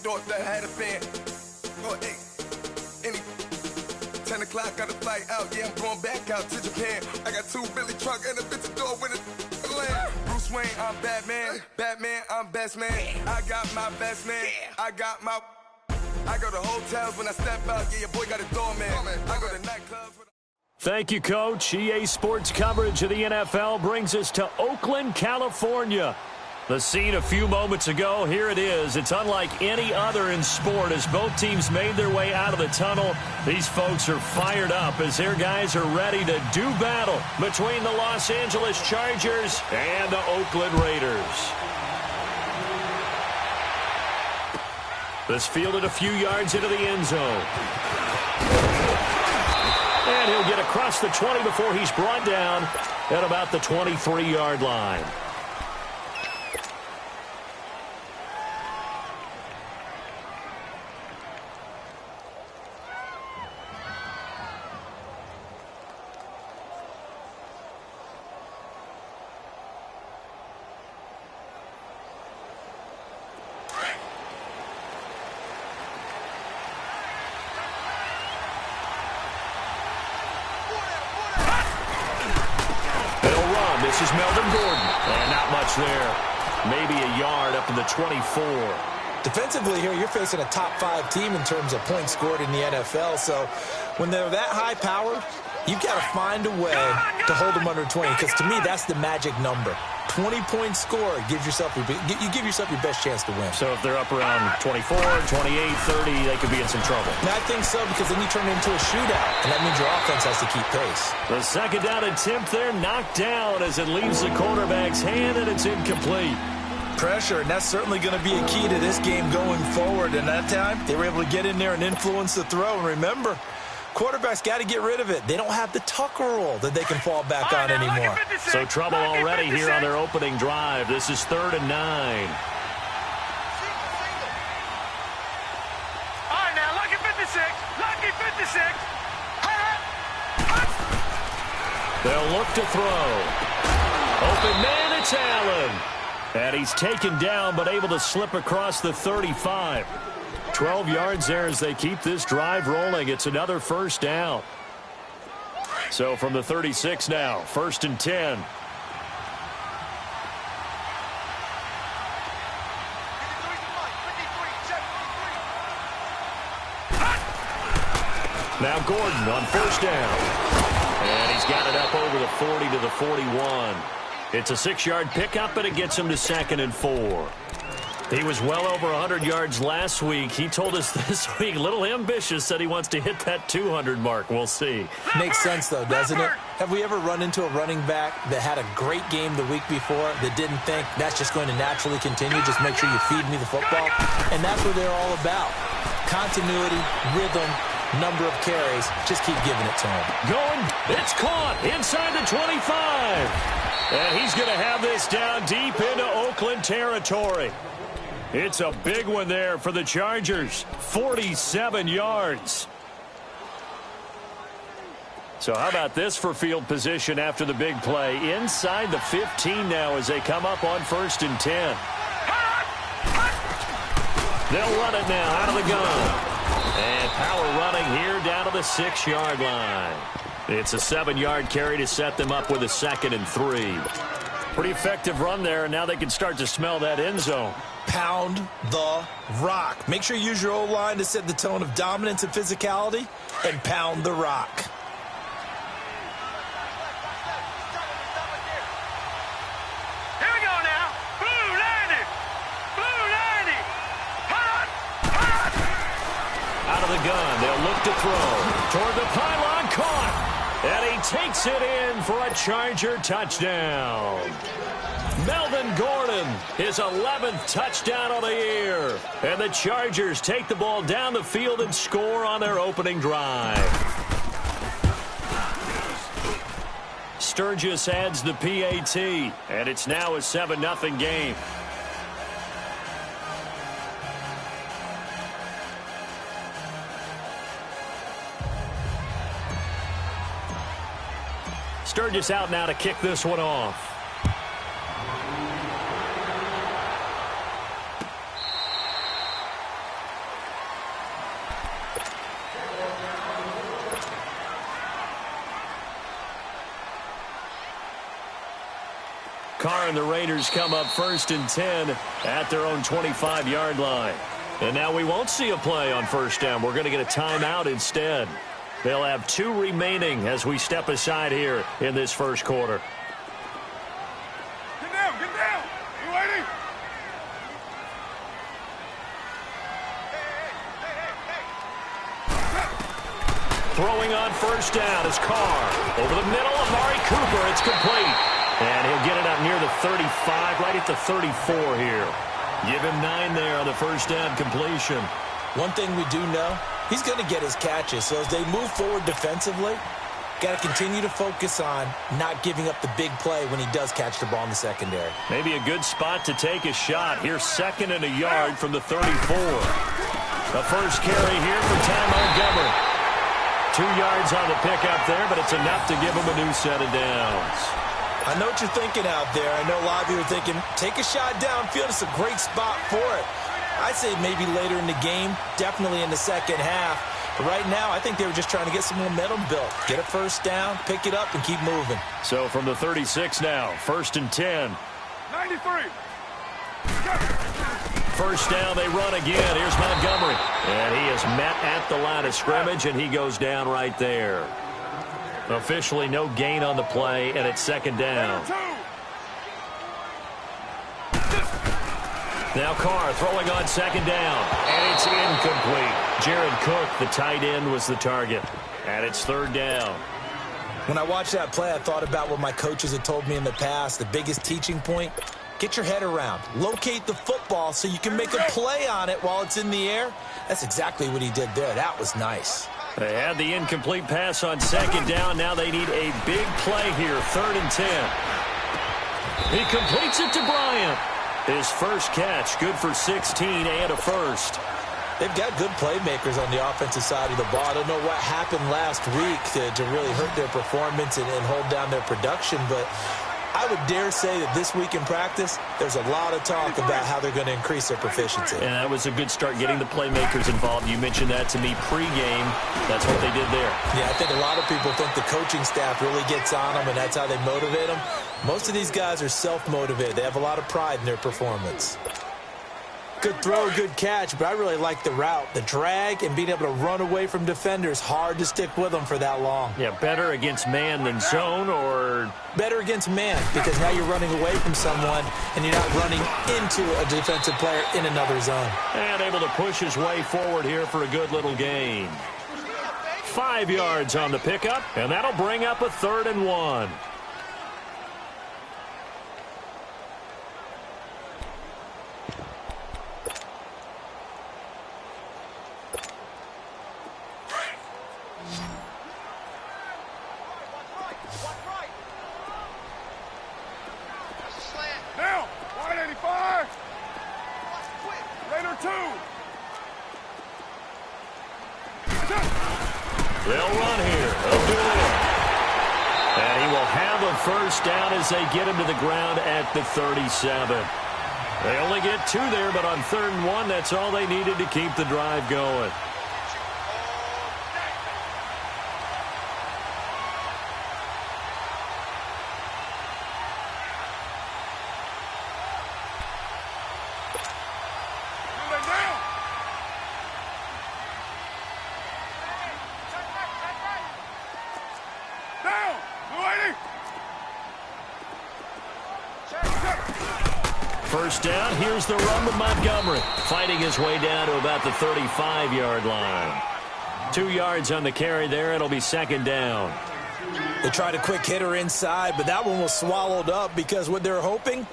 thought that had a been. Oh, hey, any 10 o'clock, got a flight out. Yeah, I'm going back out to Japan. I got 2 Billy truck and a bitch door with a land. Bruce Wayne, I'm Batman. Batman, I'm best man. I got my best man. I go to hotels when I step out. Yeah, your boy got a doorman. I go to nightclubs. Thank you, Coach. EA Sports coverage of the NFL brings us to Oakland, California. The scene a few moments ago, here it is. It's unlike any other in sport as both teams made their way out of the tunnel. These folks are fired up as their guys are ready to do battle between the Los Angeles Chargers and the Oakland Raiders. This fielded a few yards into the end zone. And he'll get across the 20 before he's brought down at about the 23-yard line. This is Melvin Gordon, and not much there. Maybe a yard up to the 24. Defensively here, you're facing a top-5 team in terms of points scored in the NFL, so when they're that high-powered, you've got to find a way to hold them under 20, because to me, that's the magic number. 20-point score, you give yourself your best chance to win. So if they're up around 24, 28, 30, they could be in some trouble. And I think so, because then you turn it into a shootout, and that means your offense has to keep pace. The second down attempt there knocked down as it leaves the quarterback's hand, and it's incomplete. Pressure, and that's certainly going to be a key to this game going forward. And that time, they were able to get in there and influence the throw. And remember, quarterbacks got to get rid of it. They don't have the Tucker rule that they can fall back on anymore. So trouble already here on their opening drive. This is 3rd and 9. All right, now, lucky 56. Lucky 56. They'll look to throw. Open man, it's Allen. And he's taken down, but able to slip across the 35. 12 yards there as they keep this drive rolling. It's another first down. So from the 36 now, 1st and 10. Now Gordon on 1st down. And he's got it up over the 40 to the 41. It's a 6-yard pickup, and it gets him to 2nd and 4. He was well over 100 yards last week. He told us this week, a little ambitious, said he wants to hit that 200 mark. We'll see. Makes sense, though, doesn't it? Have we ever run into a running back that had a great game the week before that didn't think that's just going to naturally continue? Just make sure you feed me the football. And that's what they're all about. Continuity, rhythm, number of carries. Just keep giving it to him. Going. It's caught inside the 25. And he's going to have this down deep into Oakland territory. It's a big one there for the Chargers. 47 yards. So how about this for field position after the big play? Inside the 15 now as they come up on 1st and 10. They'll run it now out of the gun. And power running here down to the 6-yard line. It's a 7-yard carry to set them up with a 2nd and 3. Pretty effective run there, and now they can start to smell that end zone. Pound the rock. Make sure you use your O-line to set the tone of dominance and physicality, and pound the rock. Here we go now. Blue 90. Blue 90. Out of the gun, they'll look to throw. Toward the pylon, caught. And he takes it in for a Charger touchdown. Melvin Gordon, his 11th touchdown of the year. And the Chargers take the ball down the field and score on their opening drive. Sturgis adds the PAT, and it's now a 7-0 game. Sturgis out now to kick this one off. Carr and the Raiders come up 1st and 10 at their own 25-yard line. And now we won't see a play on 1st down. We're going to get a timeout instead. They'll have 2 remaining as we step aside here in this first quarter. Get down, get down. You ready? Throwing on 1st down is Carr. Over the middle, Amari Cooper. It's complete. And he'll get it out near the 35, right at the 34 here. Give him 9 there on the 1st down completion. One thing we do know, he's going to get his catches. So as they move forward defensively, got to continue to focus on not giving up the big play when he does catch the ball in the secondary. Maybe a good spot to take a shot. Here's 2nd and a yard from the 34. The first carry here for Ty Montgomery. 2 yards on the pickup there, but it's enough to give him a new set of downs. I know what you're thinking out there. I know a lot of you are thinking, take a shot downfield. It's a great spot for it. I'd say maybe later in the game, definitely in the second half. But right now, I think they were just trying to get some momentum built. Get a 1st down, pick it up, and keep moving. So from the 36 now, 1st and 10. 93. 1st down, they run again. Here's Montgomery. And he is met at the line of scrimmage, and he goes down right there. Officially no gain on the play, and it's 2nd down. Now Carr throwing on 2nd down, and it's incomplete. Jared Cook, the tight end, was the target, and it's 3rd down. When I watched that play, I thought about what my coaches had told me in the past. The biggest teaching point, get your head around. Locate the football so you can make a play on it while it's in the air. That's exactly what he did there. That was nice. They had the incomplete pass on 2nd down. Now they need a big play here, 3rd and 10. He completes it to Bryant. His first catch, good for 16 and a first. They've got good playmakers on the offensive side of the ball. I don't know what happened last week to really hurt their performance and hold down their production, but I would dare say that this week in practice, there's a lot of talk about how they're going to increase their proficiency. And that was a good start getting the playmakers involved. You mentioned that to me pregame. That's what they did there. Yeah, I think a lot of people think the coaching staff really gets on them, and that's how they motivate them. Most of these guys are self-motivated. They have a lot of pride in their performance. Good throw, good catch, but I really like the route. The drag and being able to run away from defenders, hard to stick with them for that long. Yeah, better against man than zone, or? Better against man, because now you're running away from someone and you're not running into a defensive player in another zone. And able to push his way forward here for a good little gain. 5 yards on the pickup, and that'll bring up a 3rd and 1. Down. 185. Raider 2. They'll run here. They'll do it. And he will have a 1st down as they get him to the ground at the 37. They only get 2 there, but on 3rd and 1, that's all they needed to keep the drive going. First down, here's the run with Montgomery, fighting his way down to about the 35-yard line. 2 yards on the carry there. It'll be 2nd down. They tried a quick hitter inside, but that one was swallowed up because what they're hoping,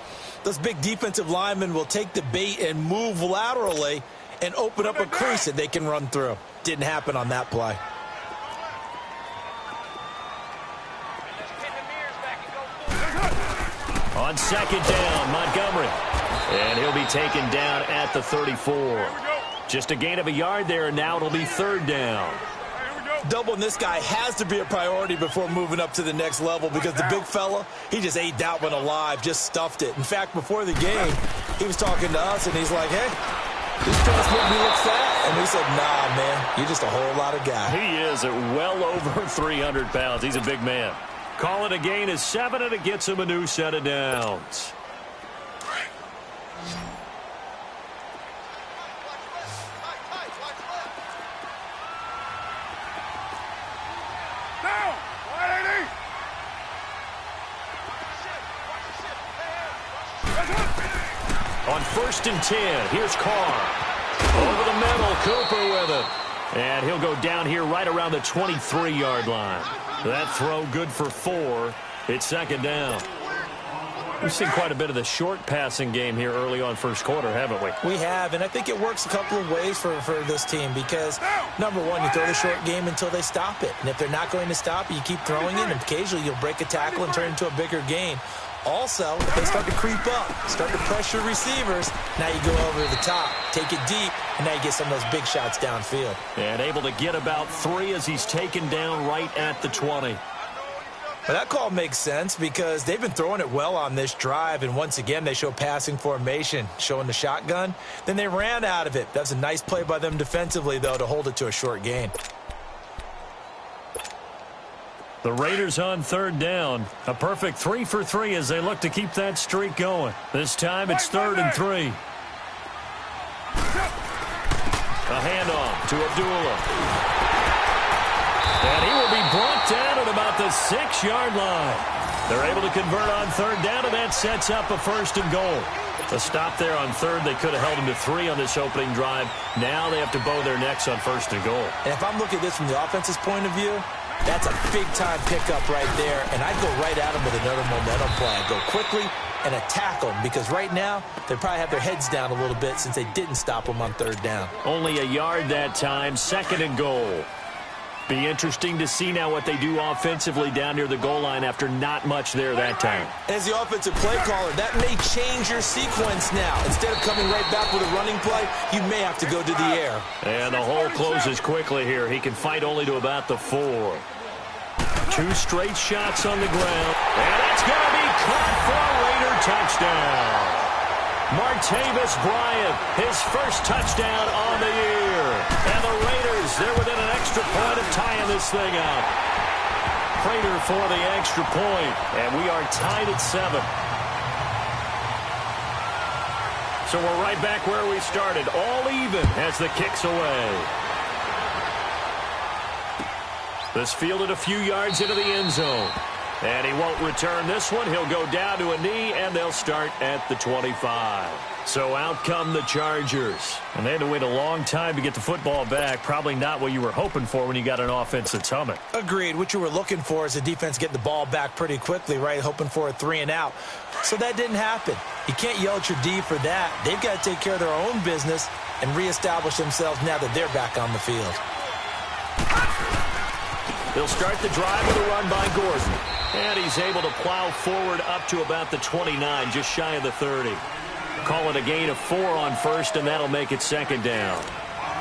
those big defensive linemen will take the bait and move laterally and open up a crease that they can run through. Didn't happen on that play. On 2nd down, Montgomery. And he'll be taken down at the 34. Just a gain of a yard there, and now it'll be 3rd down. Doubling this guy has to be a priority before moving up to the next level because the big fella, he just ate that one alive, just stuffed it. In fact, before the game, he was talking to us, and he's like, hey, this fellow's making me look fat. And we said, nah, man, you're just a whole lot of guy. He is at well over 300 pounds. He's a big man. Call it a gain of 7, and it gets him a new set of downs. On 1st and 10, here's Carr. Over the middle, Cooper with it. And he'll go down here right around the 23-yard line. That throw good for 4. It's 2nd down. We've seen quite a bit of the short passing game here early on first quarter, haven't we? We have, and I think it works a couple of ways for this team because, number one, you throw the short game until they stop it. And if they're not going to stop it, you keep throwing it, and occasionally you'll break a tackle and turn it into a bigger gain. Also, if they start to creep up, start to pressure receivers, now you go over the top, take it deep, and now you get some of those big shots downfield. And able to get about 3 as he's taken down right at the 20. Well, that call makes sense because they've been throwing it well on this drive, and once again, they show passing formation, showing the shotgun. Then they ran out of it. That's a nice play by them defensively, though, to hold it to a short gain. The Raiders on 3rd down. A perfect 3 for 3 as they look to keep that streak going. This time it's 3rd and 3. A handoff to Abdullah. And he will be brought down at about the 6-yard line. They're able to convert on 3rd down, and that sets up a 1st and goal. A stop there on 3rd. They could have held him to 3 on this opening drive. Now they have to bow their necks on 1st and goal. And if I'm looking at this from the offense's point of view, that's a big-time pickup right there, and I'd go right at him with another momentum play. I'd go quickly and attack them because right now they probably have their heads down a little bit since they didn't stop them on 3rd down. Only a yard that time, 2nd and goal. Be interesting to see now what they do offensively down near the goal line after not much there that time. As the offensive play caller, that may change your sequence now. Instead of coming right back with a running play, you may have to go to the air. And the hole closes quickly here. He can fight only to about the 4. 2 straight shots on the ground. And it's going to be caught for a Raider touchdown. Martavis Bryant, his first touchdown on the year. And the Raiders, they're within an extra point of tying this thing up. Prater for the extra point, and we are tied at 7. So we're right back where we started, all even as the kick's away. This fielded a few yards into the end zone. And he won't return this one. He'll go down to a knee, and they'll start at the 25. So out come the Chargers. And they had to wait a long time to get the football back. Probably not what you were hoping for when you got an offense that's humming. Agreed. What you were looking for is the defense getting the ball back pretty quickly, right? Hoping for a 3 and out. So that didn't happen. You can't yell at your D for that. They've got to take care of their own business and reestablish themselves now that they're back on the field. They'll start the drive with a run by Gordon. And he's able to plow forward up to about the 29, just shy of the 30. Call it a gain of 4 on 1st, and that'll make it 2nd down.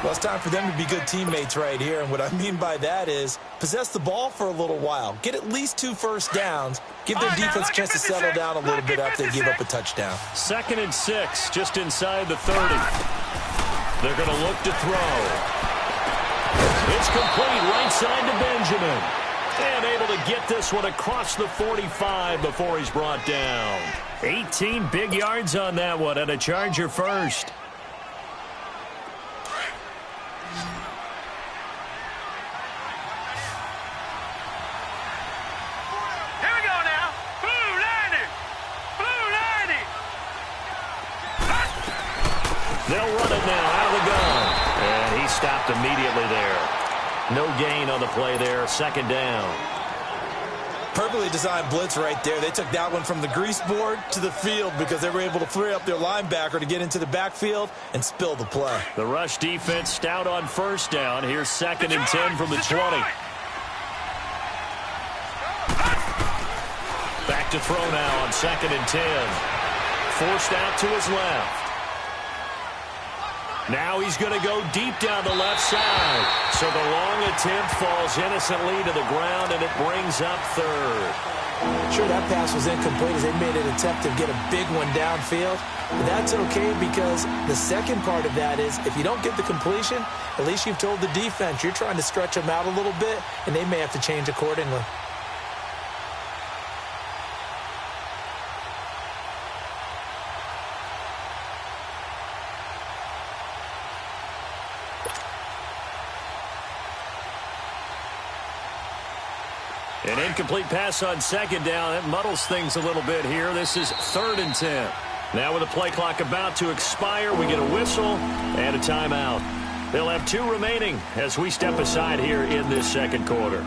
Well, it's time for them to be good teammates right here. And what I mean by that is possess the ball for a little while. Get at least 2 first downs. Give their defense a chance to settle down a little bit after they give up a touchdown. 2nd and 6, just inside the 30. They're going to look to throw. It's complete right side to Benjamin. And able to get this one across the 45 before he's brought down. 18 big yards on that one, and a Charger first. Here we go now. Blue 90. Blue 90. They'll run it now out of the gun. And he stopped immediately there. No gain on the play there, 2nd down. Perfectly designed blitz right there. They took that one from the grease board to the field because they were able to free up their linebacker to get into the backfield and spill the play. The rush defense stout on 1st down. Here's 2nd and 10 from the 20. Back to throw now on 2nd and 10. Forced out to his left. Now he's going to go deep down the left side. So the long attempt falls innocently to the ground, and it brings up 3rd. Sure, that pass was incomplete as they made an attempt to get a big one downfield. But that's okay because the second part of that is if you don't get the completion, at least you've told the defense you're trying to stretch them out a little bit, and they may have to change accordingly. An incomplete pass on second down. That muddles things a little bit here. This is 3rd and 10. Now with the play clock about to expire, we get a whistle and a timeout. They'll have 2 remaining as we step aside here in this second quarter.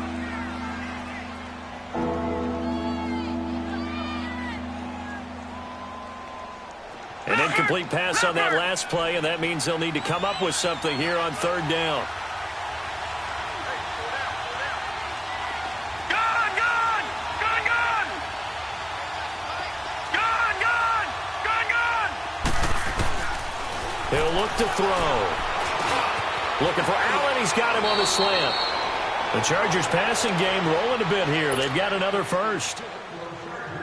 An incomplete pass on that last play, and that means they'll need to come up with something here on 3rd down. He'll look to throw. Looking for Allen. He's got him on the slant. The Chargers passing game rolling a bit here. They've got another first.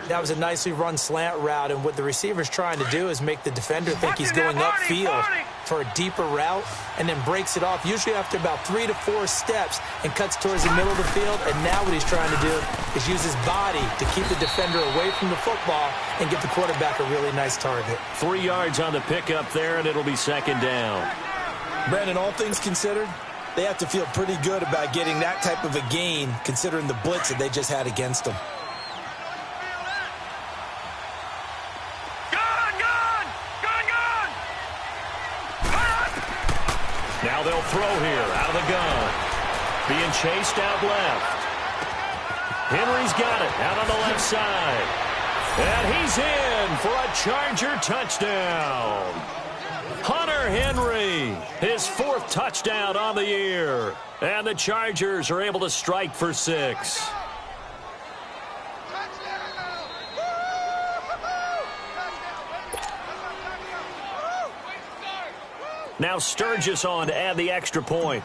That was a nicely run slant route, and what the receiver's trying to do is make the defender think he's going upfield for a deeper route and then breaks it off, usually after about 3 to 4 steps, and cuts towards the middle of the field. And now what he's trying to do is use his body to keep the defender away from the football and give the quarterback a really nice target. 3 yards on the pickup there, and it'll be 2nd down. Brandon, all things considered, they have to feel pretty good about getting that type of a gain considering the blitz that they just had against them. Now they'll throw here out of the gun. Being chased out left. Henry's got it out on the left side. And he's in for a Charger touchdown. Hunter Henry, his 4th touchdown on the year. And the Chargers are able to strike for 6. Now Sturgis on to add the extra point.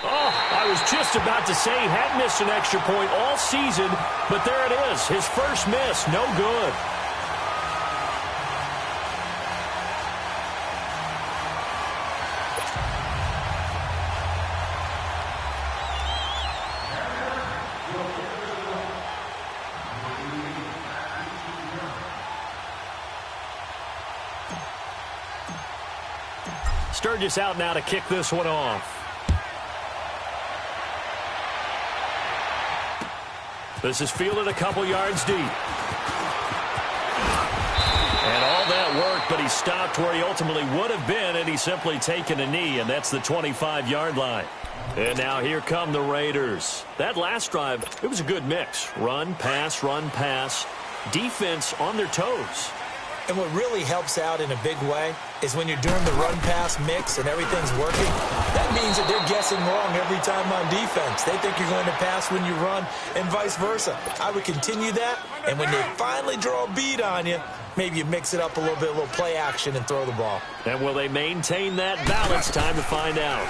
Oh, I was just about to say he hadn't missed an extra point all season, but there it is. His first miss, no good. Sturgis out now to kick this one off. This is fielded a couple yards deep. And all that work, but he stopped where he ultimately would have been, and he's simply taken a knee, and that's the 25-yard line. And now here come the Raiders. That last drive, it was a good mix. Run, pass, defense on their toes. And what really helps out in a big way is when you're doing the run-pass mix and everything's working, that means that they're guessing wrong every time on defense. They think you're going to pass when you run and vice versa. I would continue that, and when they finally draw a beat on you, maybe you mix it up a little bit, a little play action, and throw the ball. And will they maintain that balance? Time to find out.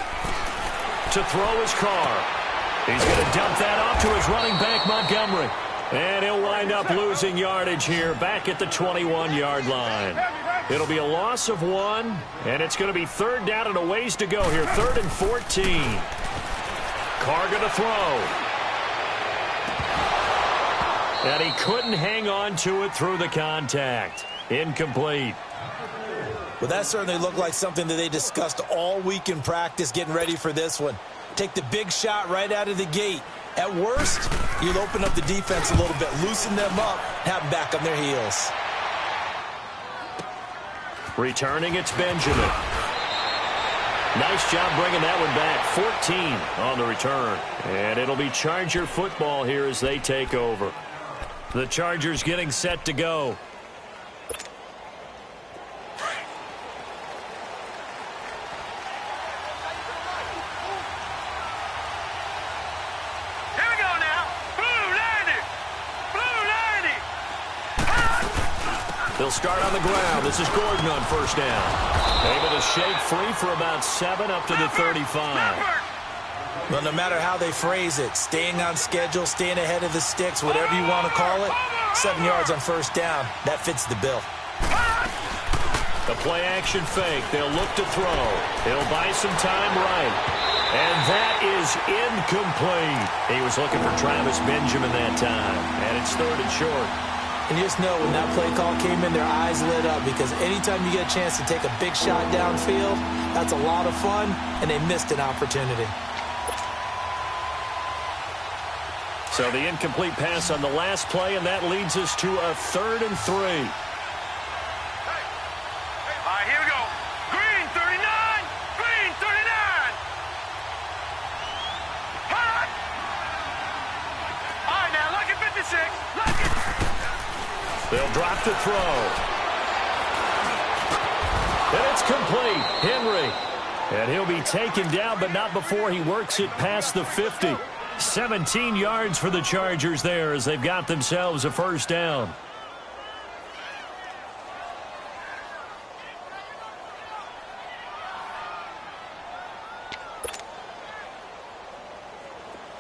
To throw his Carr. He's going to dump that off to his running back, Montgomery. And he'll wind up losing yardage here back at the 21-yard line. It'll be a loss of 1, and it's going to be 3rd down and a ways to go here. 3rd and 14. Carr going to throw. And he couldn't hang on to it through the contact. Incomplete. Well, that certainly looked like something that they discussed all week in practice getting ready for this one. Take the big shot right out of the gate. At worst, you'll open up the defense a little bit, loosen them up, have them back on their heels. Returning, it's Benjamin. Nice job bringing that one back. 14 on the return. And it'll be Charger football here as they take over. The Chargers getting set to go. They'll start on the ground. This is Gordon on 1st down. Able to shake free for about 7 up to the 35. Well, no matter how they phrase it, staying on schedule, staying ahead of the sticks, whatever you want to call it, 7 yards on 1st down, that fits the bill. The play action fake. They'll look to throw. He'll buy some time right. And that is incomplete. He was looking for Travis Benjamin that time. And it's 3rd and short. And you just know when that play call came in, their eyes lit up, because anytime you get a chance to take a big shot downfield, that's a lot of fun, and they missed an opportunity. So the incomplete pass on the last play, and that leads us to a 3rd and 3. All right, here we go. Green 39. Green 39. Hot. All right, now, lucky 56. Lucky. They'll drop the throw. And it's complete. Henry. And he'll be taken down, but not before he works it past the 50. 17 yards for the Chargers there as they've got themselves a first down.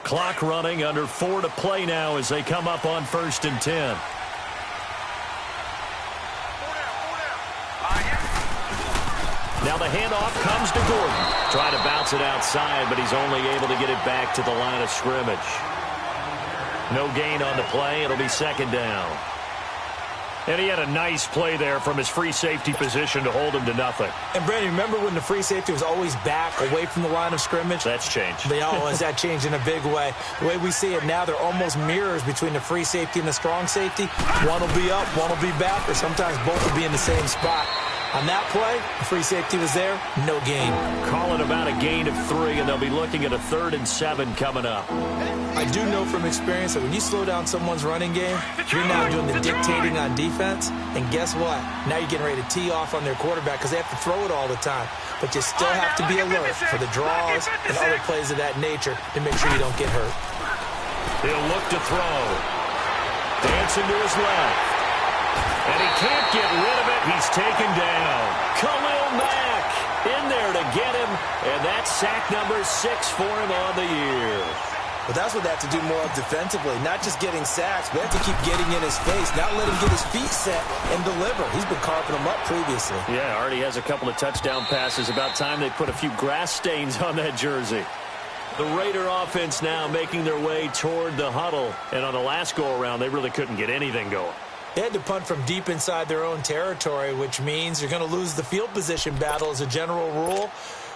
Clock running, under 4 to play now as they come up on 1st and 10. Now the handoff comes to Gordon. Trying to bounce it outside, but he's only able to get it back to the line of scrimmage. No gain on the play. It'll be 2nd down. And he had a nice play there from his free safety position to hold him to nothing. And, Brandon, remember when the free safety was always back away from the line of scrimmage? That's changed. They always that changed in a big way. The way we see it now, they're almost mirrors between the free safety and the strong safety. One will be up, one will be back, or sometimes both will be in the same spot. On that play, the free safety was there, no gain. Call it about a gain of 3, and they'll be looking at a 3rd and 7 coming up. I do know from experience that when you slow down someone's running game, you're now doing the dictating on defense. And guess what? Now you're getting ready to tee off on their quarterback because they have to throw it all the time. But you still have to be alert for the draws and other plays of that nature to make sure you don't get hurt. He'll look to throw. Dancing to his left. And he can't get rid of it. He's taken down. Khalil Mack in there to get him. And that's sack number 6 for him on the year. Well, that's what they have to do more of defensively. Not just getting sacks, but they have to keep getting in his face. Not let him get his feet set and deliver. He's been carving them up previously. Yeah, already has a couple of touchdown passes. About time they put a few grass stains on that jersey. The Raider offense now making their way toward the huddle. And on the last go-around, they really couldn't get anything going. They had to punt from deep inside their own territory, which means you're going to lose the field position battle as a general rule.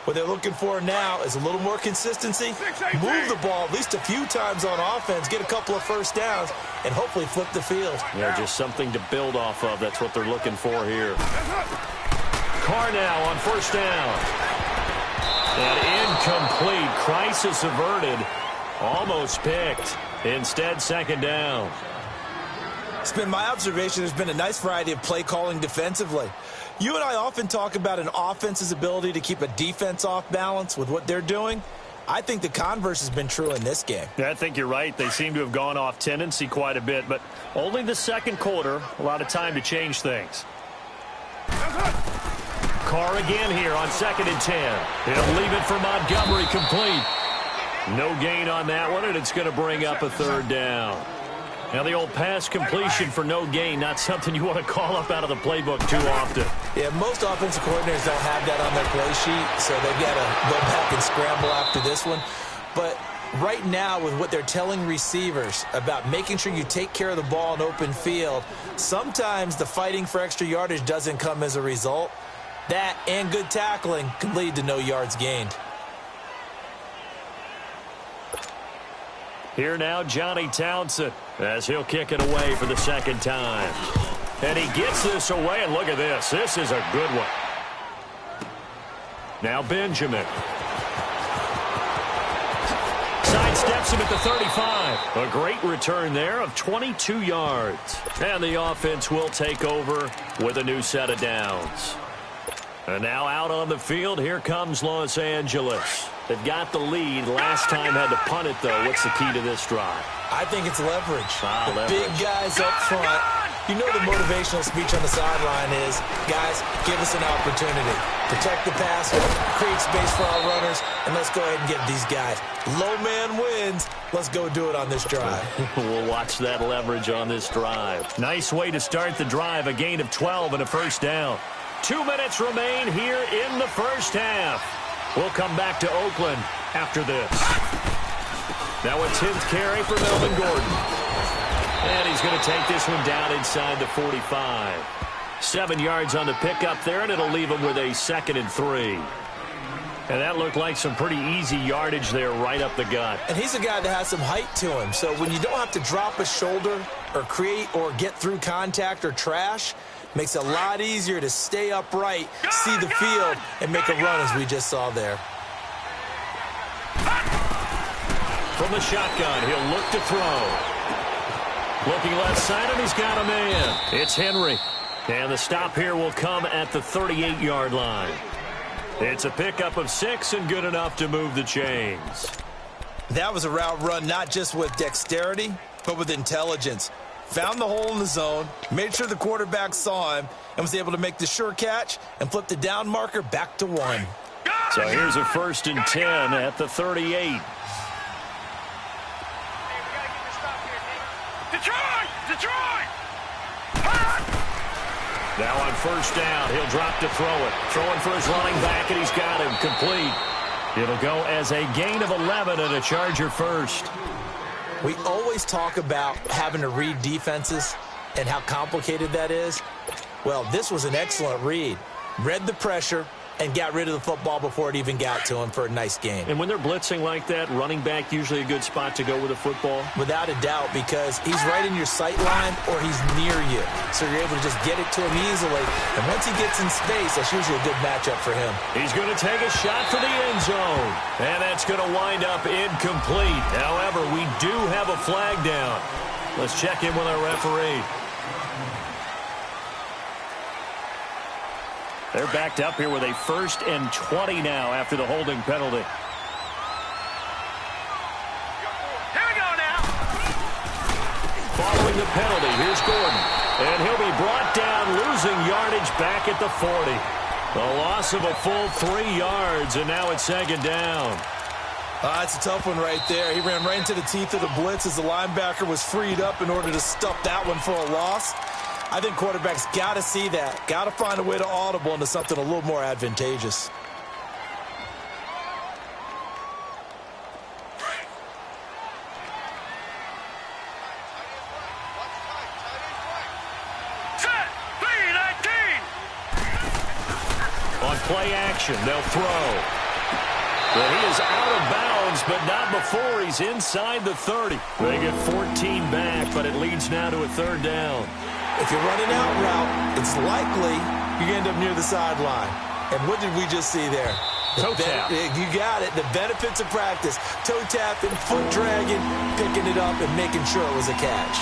What they're looking for now is a little more consistency, move the ball at least a few times on offense, get a couple of first downs, and hopefully flip the field. Yeah, just something to build off of. That's what they're looking for here. Carr now on 1st down. And incomplete. Crisis averted. Almost picked. Instead, 2nd down. It's been my observation there's been a nice variety of play calling defensively. You and I often talk about an offense's ability to keep a defense off balance with what they're doing. I think the converse has been true in this game. Yeah, I think you're right. They seem to have gone off tendency quite a bit, but only the 2nd quarter, a lot of time to change things. Carr again here on 2nd and 10. He'll leave it for Montgomery complete. No gain on that one, and it's going to bring up a 3rd down. Now the old pass completion for no gain, not something you want to call up out of the playbook too often. Yeah, most offensive coordinators don't have that on their play sheet, so they've got to go back and scramble after this one. But right now, with what they're telling receivers about making sure you take care of the ball in open field, sometimes the fighting for extra yardage doesn't come as a result. That and good tackling can lead to no yards gained. Here now, Johnny Townsend, as he'll kick it away for the 2nd time. And he gets this away, and look at this. This is a good one. Now Benjamin. Sidesteps him at the 35. A great return there of 22 yards. And the offense will take over with a new set of downs. And now out on the field, here comes Los Angeles. They've got the lead. Last time had to punt it, though. What's the key to this drive? I think it's leverage. Leverage. Big guys up front. You know the motivational speech on the sideline is, guys, give us an opportunity. Protect the passer, create space for our runners, and let's go ahead and get these guys. Low man wins. Let's go do it on this drive. We'll watch that leverage on this drive. Nice way to start the drive. A gain of 12 and a 1st down. 2 minutes remain here in the 1st half. We'll come back to Oakland after this. Now a 10th carry for Melvin Gordon. And he's going to take this one down inside the 45. 7 yards on the pickup there, and it'll leave him with a 2nd and 3. And that looked like some pretty easy yardage there right up the gut. And he's a guy that has some height to him. So when you don't have to drop a shoulder or create or get through contact or trash, makes it a lot easier to stay upright, see the field, and make a run as we just saw there. From the shotgun, he'll look to throw. Looking left side, and he's got a man. It's Henry. And the stop here will come at the 38-yard line. It's a pickup of 6 and good enough to move the chains. That was a route run not just with dexterity, but with intelligence. Found the hole in the zone, made sure the quarterback saw him, and was able to make the sure catch and flip the down marker back to 1. So here's a 1st and 10 at the 38. Detroit! Now on 1st down, he'll drop to throw it. Throwing for his running back, and he's got him complete. It'll go as a gain of 11 and a Charger first. We always talk about having to read defenses and how complicated that is. Well, this was an excellent read. Read the pressure and got rid of the football before it even got to him for a nice game. And when they're blitzing like that, running back usually a good spot to go with the football? Without a doubt, because he's right in your sight line or he's near you. So you're able to just get it to him easily. And once he gets in space, that's usually a good matchup for him. He's going to take a shot for the end zone. And that's going to wind up incomplete. However, we do have a flag down. Let's check in with our referee. They're backed up here with a 1st and 20 now after the holding penalty. Here we go now. Following the penalty, here's Gordon. And he'll be brought down, losing yardage back at the 40. A loss of a full 3 yards, and now it's 2nd down. That's a tough one right there. He ran right into the teeth of the blitz as the linebacker was freed up in order to stuff that one for a loss. I think quarterbacks got to see that. Got to find a way to audible into something a little more advantageous. Set. 3-19. On play action, they'll throw. Well, he is out of bounds, but not before he's inside the 30. They get 14 back, but it leads now to a 3rd down. If you're running out route, it's likely you end up near the sideline. And what did we just see there? Toe tap. You got it. The benefits of practice. Toe tapping, foot dragging, picking it up, and making sure it was a catch.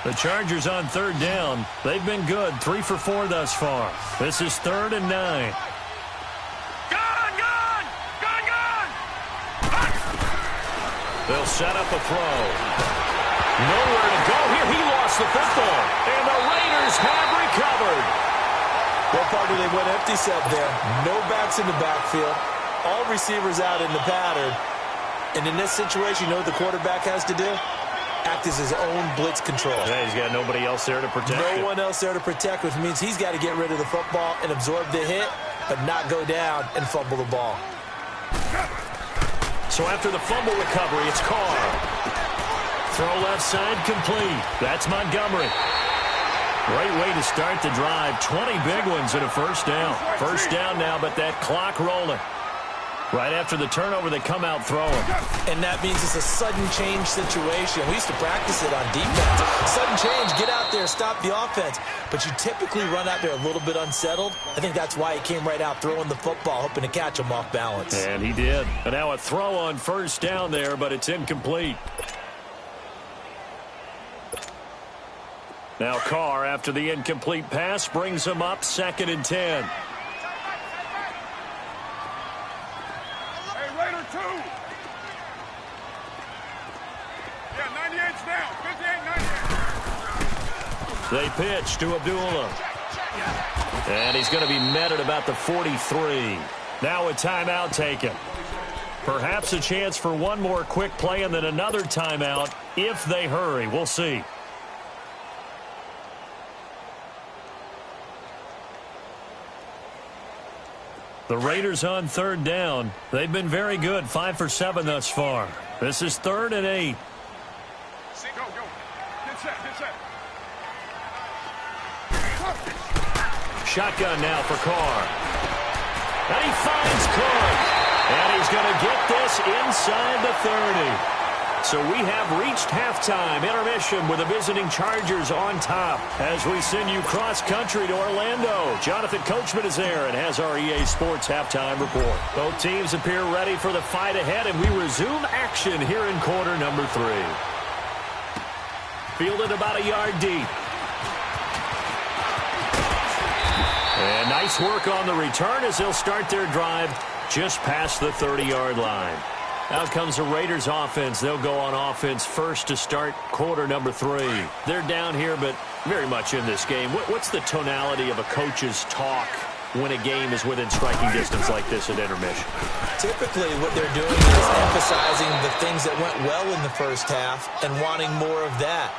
The Chargers on 3rd down. They've been good, 3 for 4 thus far. This is 3rd and 9. Gone! They'll set up a throw. Nowhere to go here. He lost the football. And the Raiders have recovered. What part do they went empty set there? No backs in the backfield. All receivers out in the pattern. And in this situation, you know what the quarterback has to do? Act as his own blitz control. Yeah, he's got nobody else there to protect him. No one else there to protect, which means he's got to get rid of the football and absorb the hit, but not go down and fumble the ball. So after the fumble recovery, it's Carr. Throw left side complete. That's Montgomery. Great way to start the drive. 20 big ones and a 1st down. 1st down now, but that clock rolling. Right after the turnover, they come out throwing. And that means it's a sudden change situation. We used to practice it on defense. Sudden change, get out there, stop the offense. But you typically run out there a little bit unsettled. I think that's why he came right out throwing the football, hoping to catch him off balance. And he did. And now a throw on 1st down there, but it's incomplete. Now Carr, after the incomplete pass, brings him up 2nd and 10. They pitch to Abdullah. And he's going to be met at about the 43. Now a timeout taken. Perhaps a chance for one more quick play and then another timeout if they hurry. We'll see. The Raiders on third down. They've been very good, 5 for 7 thus far. This is 3rd and 8. Go. Get set. Shotgun now for Carr. And he finds Carr. And he's going to get this inside the 30. So we have reached halftime intermission with the visiting Chargers on top as we send you cross-country to Orlando. Jonathan Coachman is there and has our EA Sports halftime report. Both teams appear ready for the fight ahead, and we resume action here in quarter number 3. Fielded about a yard deep. And nice work on the return as they'll start their drive just past the 30-yard line. Out comes the Raiders offense. They'll go on offense first to start quarter number 3. They're down here, but very much in this game. What's the tonality of a coach's talk when a game is within striking distance like this at intermission? Typically, what they're doing is emphasizing the things that went well in the first half and wanting more of that.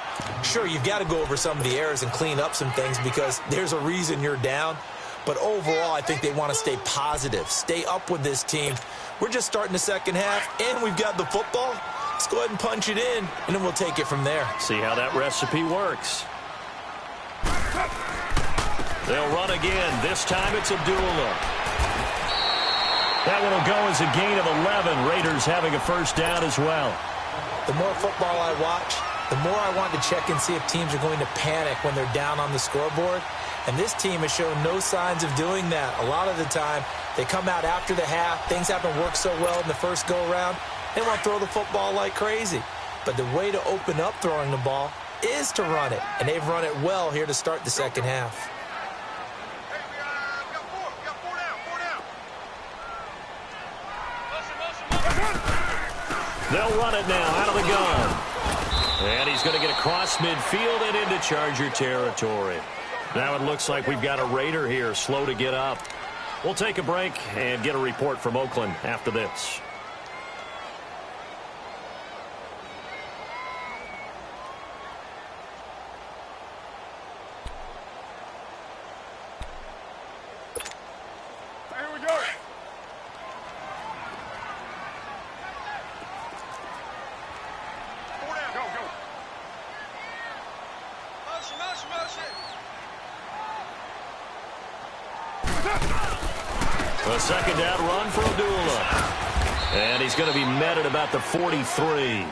Sure, you've got to go over some of the errors and clean up some things because there's a reason you're down. But overall, I think they want to stay positive, stay up with this team. We're just starting the second half, and we've got the football. Let's go ahead and punch it in, and then we'll take it from there. See how that recipe works. They'll run again. This time it's Abdullah. That one will go as a gain of 11. Raiders having a first down as well. The more football I watch, the more I want to check and see if teams are going to panic when they're down on the scoreboard. And this team has shown no signs of doing that. A lot of the time, they come out after the half. Things haven't worked so well in the first go-around. They want to throw the football like crazy. But the way to open up throwing the ball is to run it. And they've run it well here to start the second half. They'll run it now out of the gun. And he's going to get across midfield and into Charger territory. Now it looks like we've got a Raider here, slow to get up. We'll take a break and get a report from Oakland after this. Here we go. Go. Motion. A second down run for Abdullah. And he's going to be met at about the 43.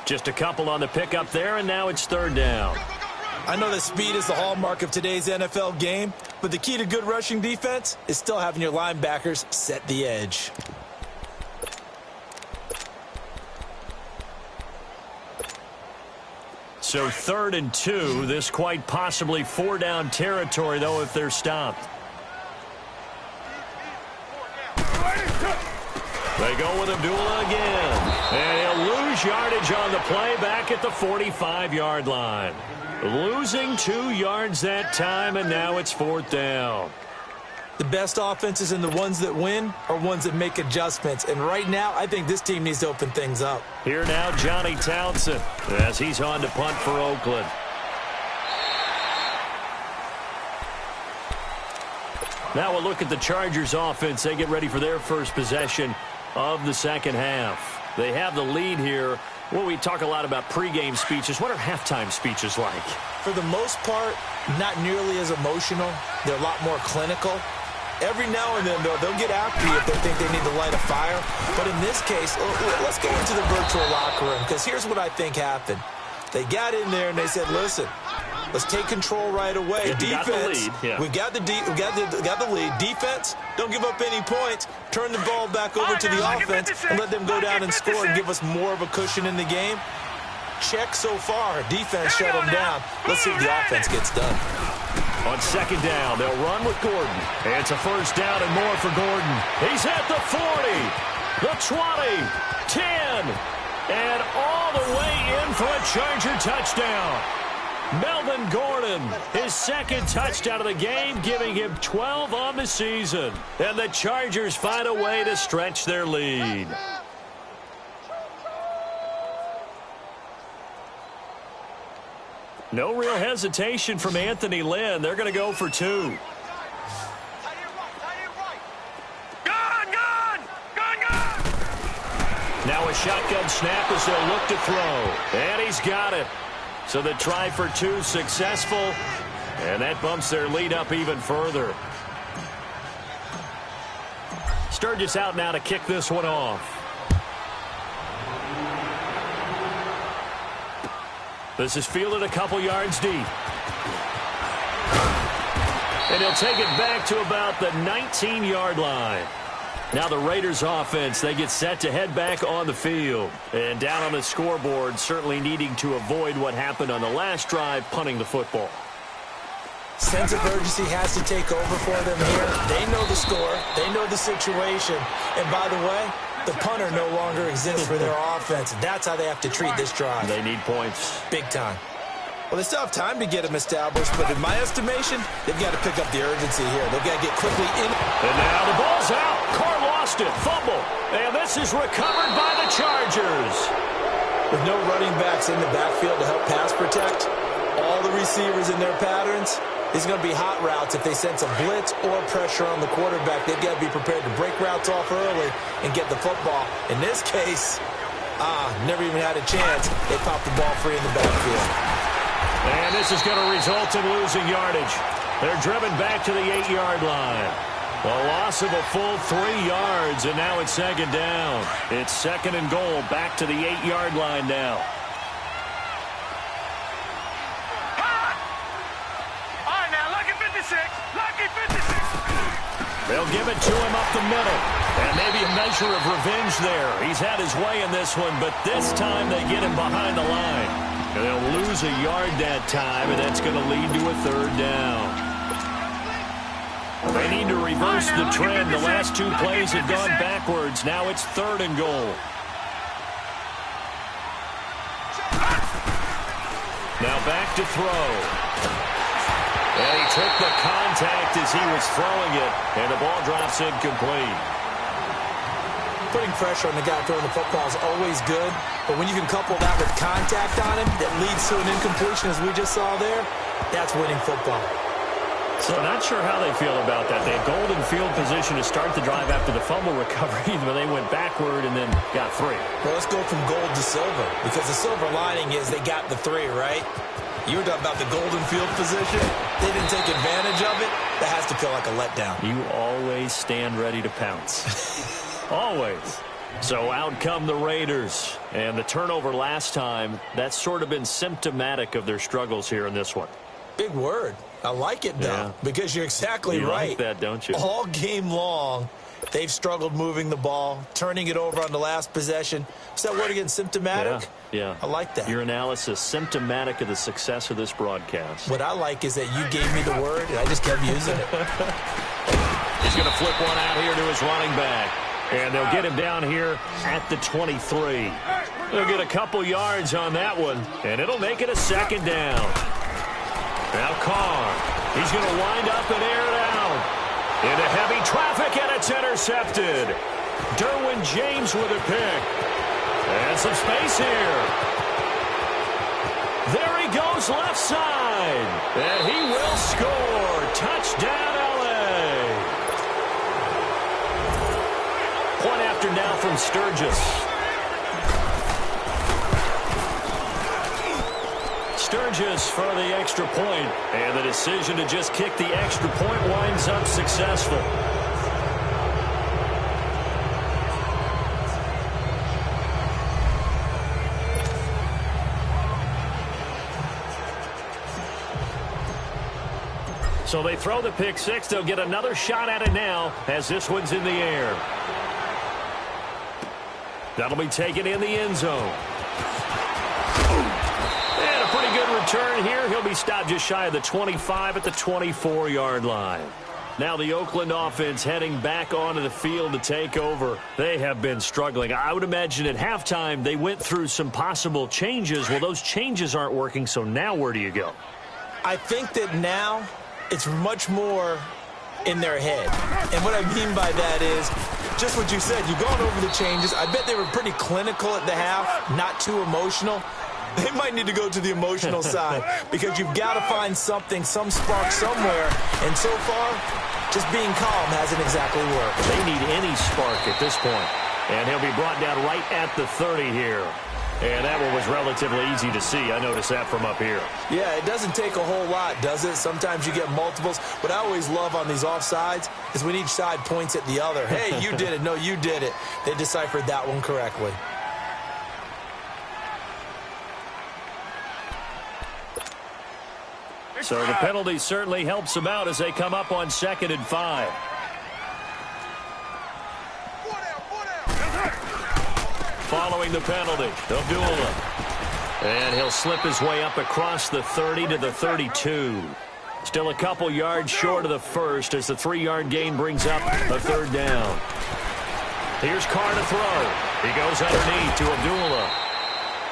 Just a couple on the pickup there, and now it's third down. I know that speed is the hallmark of today's NFL game, but the key to good rushing defense is still having your linebackers set the edge. So 3rd and 2. This quite possibly 4-down territory, though, if they're stopped. They go with Abdullah again. And he'll lose yardage on the play back at the 45-yard line. Losing 2 yards that time, and now it's 4th down. The best offenses and the ones that win are ones that make adjustments. And right now, I think this team needs to open things up. Here now, Johnny Townsend, as he's on to punt for Oakland. Now we'll look at the Chargers offense. They get ready for their first possession of the second half. They have the lead here. Well, we talk a lot about pregame speeches. What are halftime speeches like? For the most part, not nearly as emotional. They're a lot more clinical. Every now and then, they'll get after you if they think they need to light a fire. But in this case, let's go into the virtual locker room, because here's what I think happened. They got in there and they said, listen, let's take control right away. Defense, we got the lead. Defense, don't give up any points. Turn the ball back over to the offense and let them go down and score and give us more of a cushion in the game. Check so far. Defense shut them down. Let's see if the offense gets done. On second down, they'll run with Gordon. It's a first down and more for Gordon. He's at the 40, the 20, 10, and all the way in for a Charger touchdown. Melvin Gordon, his second touchdown of the game, giving him 12 on the season. And the Chargers find a way to stretch their lead. No real hesitation from Anthony Lynn. They're going to go for 2. Now a shotgun snap as they'll look to throw. And he's got it. So the try for two successful. And that bumps their lead up even further. Sturgis out now to kick this one off. This is fielded a couple yards deep. And he'll take it back to about the 19-yard line. Now the Raiders offense, they get set to head back on the field. And down on the scoreboard, certainly needing to avoid what happened on the last drive, punting the football. Sense of urgency has to take over for them here. They know the score. They know the situation. And by the way, the punter no longer exists for their offense. That's how they have to treat this drive. They need points. Big time. Well, they still have time to get them established, but in my estimation, they've got to pick up the urgency here. They've got to get quickly in. And now the ball's out. Carr lost it. Fumble. And this is recovered by the Chargers. With no running backs in the backfield to help pass protect, all the receivers in their patterns, these are going to be hot routes if they sense a blitz or pressure on the quarterback. They've got to be prepared to break routes off early and get the football. In this case, never even had a chance. They popped the ball free in the backfield. And this is going to result in losing yardage. They're driven back to the 8-yard line. A loss of a full 3 yards, and now it's second down. It's second and goal, back to the 8-yard line now. All right, now, lucky 56. Lucky 56. They'll give it to him up the middle. And maybe a measure of revenge there. He's had his way in this one, but this time they get him behind the line. And they'll lose a yard that time, and that's going to lead to a third down. They need to reverse the trend. The last two plays have gone backwards. Now it's third and goal. Now back to throw. And he took the contact as he was throwing it, and the ball drops incomplete. Putting pressure on the guy throwing the football is always good, but when you can couple that with contact on him that leads to an incompletion, as we just saw there, that's winning football. So not sure how they feel about that. They had golden field position to start the drive after the fumble recovery, but they went backward and then got 3. Well, let's go from gold to silver, because the silver lining is they got the 3, right? You were talking about the golden field position. They didn't take advantage of it. That has to feel like a letdown. You always stand ready to pounce. Always. So out come the Raiders. And the turnover last time, that's sort of been symptomatic of their struggles here in this one. Big word. I like it, though, because you're exactly right. You like that, don't you? All game long, they've struggled moving the ball, turning it over on the last possession. Is that word again, symptomatic? Yeah. I like that. Your analysis, symptomatic of the success of this broadcast. What I like is that you gave me the word, and I just kept using it. He's going to flip one out here to his running back. And they'll get him down here at the 23. They'll get a couple yards on that one, and it'll make it a second down. Now Carr, he's going to wind up and air it out. Into heavy traffic, and it's intercepted. Derwin James with a pick. And some space here. There he goes left side. And he will score. Touchdown, L.A. Point after now from Sturgis. Sturgis for the extra point, and the decision to just kick the extra point winds up successful. So they throw the pick six. They'll get another shot at it now as this one's in the air. That'll be taken in the end zone. And a pretty good return here. He'll be stopped just shy of the 25 at the 24-yard line. Now the Oakland offense heading back onto the field to take over. They have been struggling. I would imagine at halftime they went through some possible changes. Well, those changes aren't working, so now where do you go? I think that now it's much more in their head. And what I mean by that is just what you said. You've gone over the changes. I bet they were pretty clinical at the half, not too emotional. They might need to go to the emotional side because you've got to find something, some spark somewhere. And so far, just being calm hasn't exactly worked. They need any spark at this point. And he'll be brought down right at the 30 here. And that one was relatively easy to see. I noticed that from up here. Yeah, it doesn't take a whole lot, does it? Sometimes you get multiples. What I always love on these offsides is when each side points at the other. Hey, you did it. No, you did it. They deciphered that one correctly. So the penalty certainly helps them out as they come up on 2nd and 5. Following the penalty, Abdullah. And he'll slip his way up across the 30 to the 32. Still a couple yards short of the first as the 3-yard gain brings up a 3rd down. Here's Carr to throw. He goes underneath to Abdullah.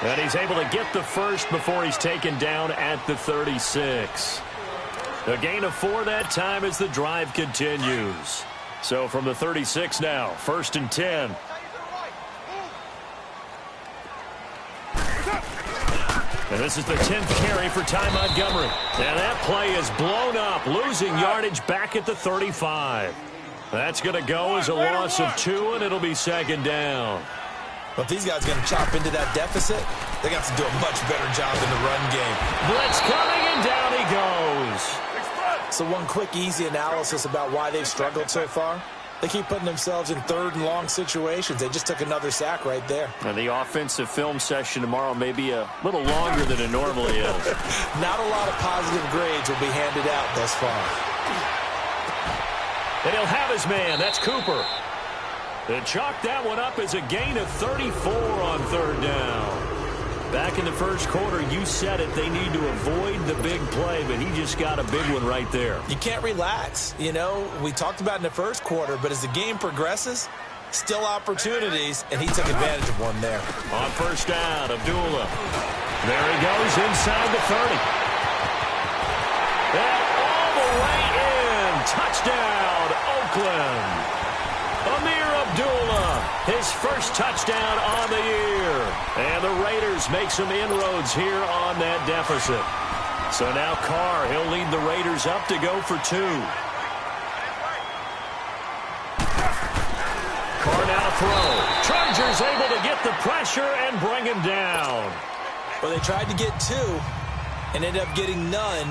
And he's able to get the first before he's taken down at the 36. A gain of 4 that time as the drive continues. So from the 36 now, 1st and 10. And this is the 10th carry for Ty Montgomery. And that play is blown up, losing yardage back at the 35. That's going to go as a loss of 2, and it'll be 2nd down. But if these guys are going to chop into that deficit, they're going to have to do a much better job in the run game. Blitz coming, and down he goes. So one quick, easy analysis about why they've struggled so far. They keep putting themselves in 3rd and long situations. They just took another sack right there. And the offensive film session tomorrow may be a little longer than it normally is. Not a lot of positive grades will be handed out thus far. And he'll have his man. That's Cooper. They chalk that one up as a gain of 34 on 3rd down. Back in the first quarter, you said it, they need to avoid the big play, but he just got a big one right there. You can't relax. You know, we talked about in the first quarter, but as the game progresses, still opportunities, and he took advantage of one there. On 1st down, Abdullah. There he goes inside the 30. And all the way in. Touchdown, Oakland. Amir Abdullah, his first touchdown on the year. And the Raiders make some inroads here on that deficit. So now Carr, he'll lead the Raiders up to go for 2. Carr now to throw. Chargers able to get the pressure and bring him down. Well, they tried to get 2 and ended up getting none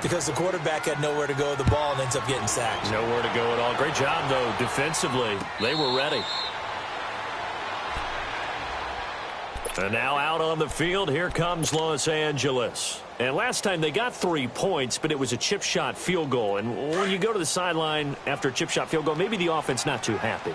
because the quarterback had nowhere to go with the ball and ends up getting sacked. Nowhere to go at all. Great job, though, defensively. They were ready. And now out on the field, here comes Los Angeles. And last time they got 3 points, but it was a chip shot field goal. And when you go to the sideline after a chip shot field goal, maybe the offense not too happy.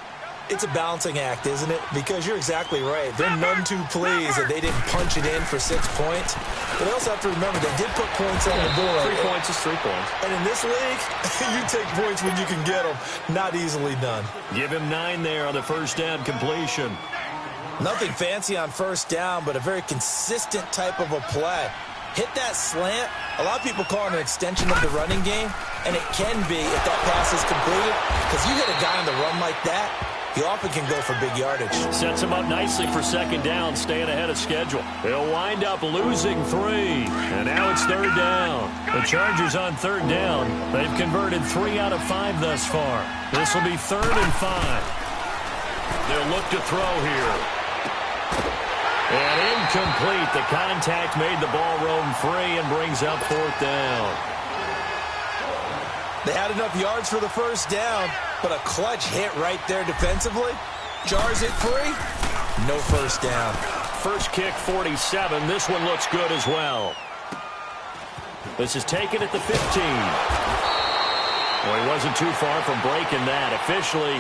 It's a balancing act, isn't it? Because you're exactly right. They're none too pleased that they didn't punch it in for 6 points. But they also have to remember they did put points on the board. 3 points is 3 points. And in this league, you take points when you can get them. Not easily done. Give him 9 there on the 1st down completion. Nothing fancy on 1st down, but a very consistent type of a play. Hit that slant. A lot of people call it an extension of the running game, and it can be if that pass is completed. Because you hit a guy on the run like that, he often can go for big yardage. Sets him up nicely for 2nd down, staying ahead of schedule. They'll wind up losing 3, and now it's 3rd down. The Chargers on 3rd down. They've converted 3 out of 5 thus far. This will be 3rd and 5. They'll look to throw here. And incomplete. The contact made the ball roam free and brings up 4th down. They had enough yards for the 1st down, but a clutch hit right there defensively. Jars it free. No 1st down. First kick, 47. This one looks good as well. This is taken at the 15. Well, he wasn't too far from breaking that. Officially,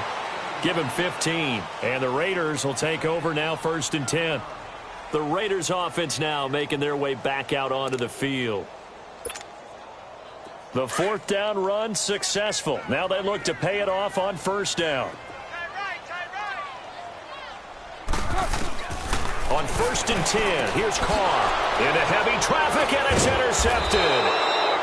give him 15. And the Raiders will take over now 1st and 10. The Raiders offense now making their way back out onto the field. The 4th down run successful. Now they look to pay it off on 1st down. On 1st and 10, here's Carr. Into heavy traffic, and it's intercepted.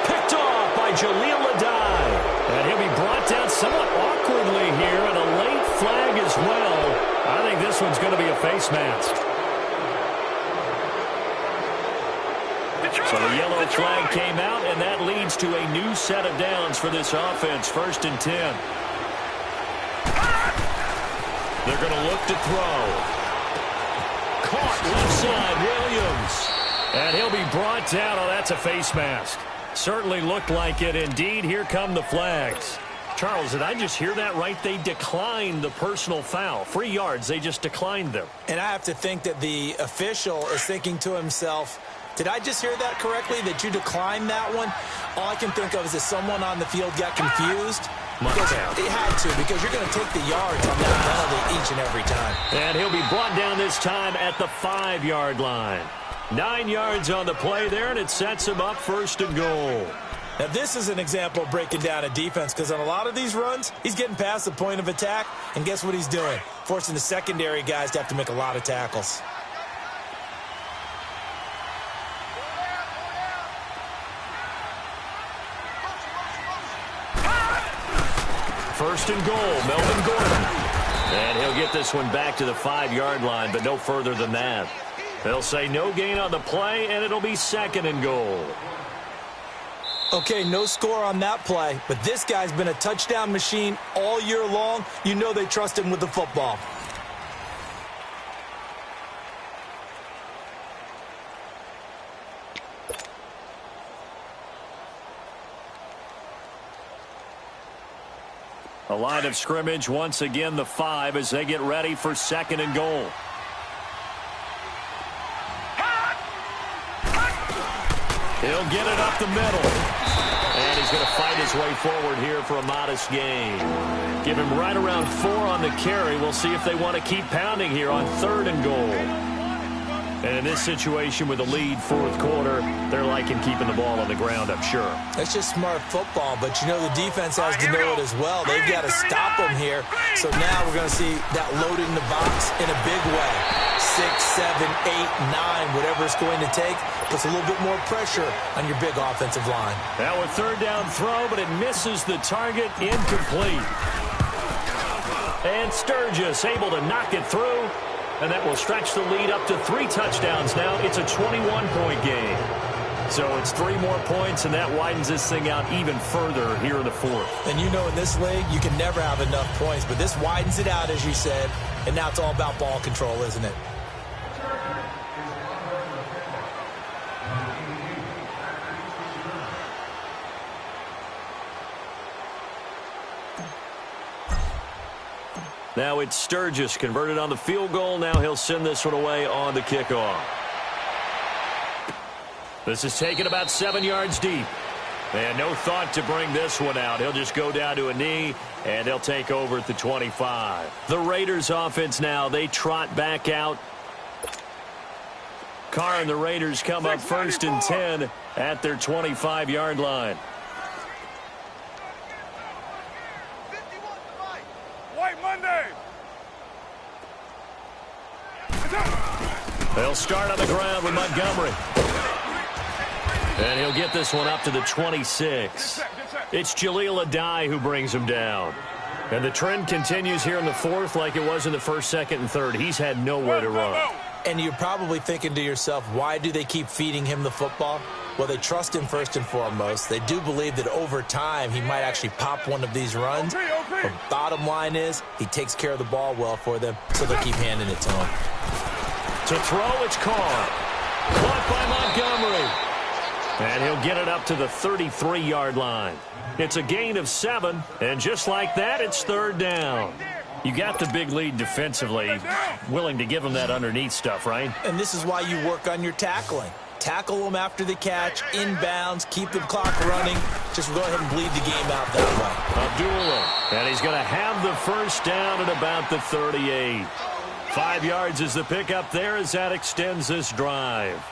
Picked off by Jaleel Adai. And he'll be brought down somewhat awkwardly here, and a late flag as well. I think this one's going to be a face mask. So the yellow flag came out, and that leads to a new set of downs for this offense. 1st and 10. They're going to look to throw. Caught left side, Williams. And he'll be brought down. Oh, that's a face mask. Certainly looked like it. Indeed, here come the flags. Charles, did I just hear that right? They declined the personal foul. 3 yards, they just declined them. And I have to think that the official is thinking to himself, did I just hear that correctly, that you declined that one? All I can think of is that someone on the field got confused. Because it had to, because you're going to take the yards on that penalty each and every time. And he'll be brought down this time at the 5-yard line. 9 yards on the play there, and it sets him up 1st and goal. Now, this is an example of breaking down a defense, because on a lot of these runs, he's getting past the point of attack, and guess what he's doing? Forcing the secondary guys to have to make a lot of tackles. First and goal, Melvin Gordon. And he'll get this one back to the 5-yard line, but no further than that. They'll say no gain on the play, and it'll be 2nd and goal. Okay, no score on that play, but this guy's been a touchdown machine all year long. You know they trust him with the football. A line of scrimmage, once again the 5 as they get ready for 2nd and goal. He'll get it up the middle. And he's going to fight his way forward here for a modest gain. Give him right around 4 on the carry. We'll see if they want to keep pounding here on 3rd and goal. And in this situation with a lead 4th quarter, they're liking keeping the ball on the ground, I'm sure. That's just smart football, but you know the defense has to know it as well. They've got to stop them here. So now we're going to see that loading the box in a big way. 6, 7, 8, 9, whatever it's going to take, puts a little bit more pressure on your big offensive line. Now a 3rd down throw, but it misses the target, incomplete. And Sturgis able to knock it through. And that will stretch the lead up to 3 touchdowns now. It's a 21-point game. So it's 3 more points, and that widens this thing out even further here in the 4th. And you know in this league, you can never have enough points. But this widens it out, as you said. And now it's all about ball control, isn't it? Now it's Sturgis converted on the field goal. Now he'll send this one away on the kickoff. This is taken about 7 yards deep. And no thought to bring this one out. He'll just go down to a knee, and they'll take over at the 25. The Raiders offense now, they trot back out. Carr and the Raiders come up 1st and 10 at their 25-yard line. They'll start on the ground with Montgomery. And he'll get this one up to the 26. It's Jaleel Adai who brings him down. And the trend continues here in the 4th like it was in the 1st, 2nd, and 3rd. He's had nowhere to run. And you're probably thinking to yourself, why do they keep feeding him the football? Well, they trust him first and foremost. They do believe that over time he might actually pop one of these runs. But bottom line is he takes care of the ball well for them, so they'll keep handing it to him. To throw, it's Carr. Caught by Montgomery. And he'll get it up to the 33-yard line. It's a gain of 7, and just like that, it's 3rd down. You got the big lead defensively, willing to give them that underneath stuff, right? And this is why you work on your tackling. Tackle them after the catch, inbounds, keep the clock running. Just go ahead and bleed the game out that way. Abdullah, and he's going to have the 1st down at about the 38. 5 yards is the pickup there as that extends this drive.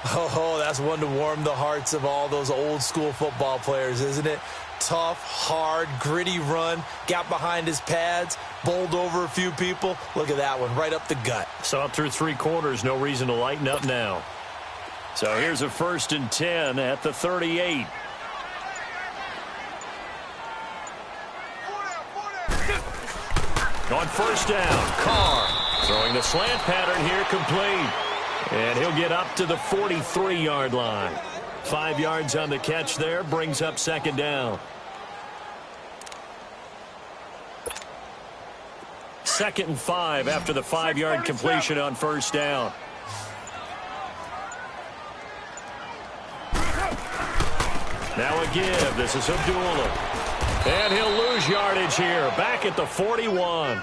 Oh, that's one to warm the hearts of all those old school football players, isn't it? Tough, hard, gritty run, got behind his pads, bowled over a few people. Look at that one, right up the gut. So up through 3 quarters, no reason to lighten up now. So here's a 1st and 10 at the 38. On 1st down, Carr throwing the slant pattern here, complete. And he'll get up to the 43-yard line. 5 yards on the catch there, brings up 2nd down. 2nd and 5 after the 5-yard completion on first down. Now a give. This is Abdullah. And he'll lose yardage here. Back at the 41.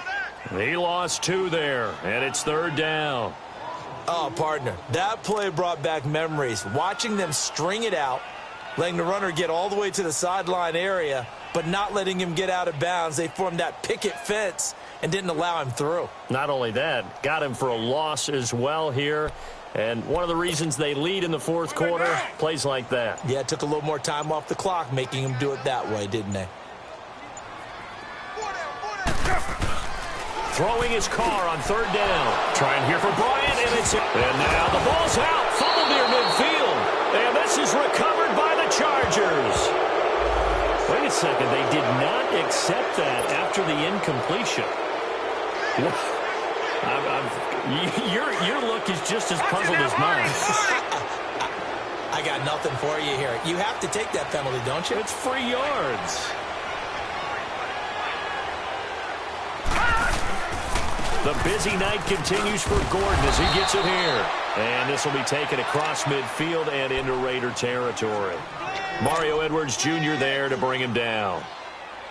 He lost 2 there, and it's 3rd down. Oh, partner, that play brought back memories. Watching them string it out, letting the runner get all the way to the sideline area, but not letting him get out of bounds. They formed that picket fence and didn't allow him through. Not only that, got him for a loss as well here. And one of the reasons they lead in the 4th quarter, plays like that. Yeah, it took a little more time off the clock, making him do it that way, didn't they? Throwing his car on 3rd down. Trying here for Bryant, and it's... And now the ball's out. Fumble near midfield. And this is recovered by the Chargers. Wait a second. They did not accept that after the incompletion. Your look is just as puzzled as mine. I got nothing for you here. You have to take that penalty, don't you? It's free yards. The busy night continues for Gordon as he gets it here. And this will be taken across midfield and into Raider territory. Mario Edwards Jr. there to bring him down.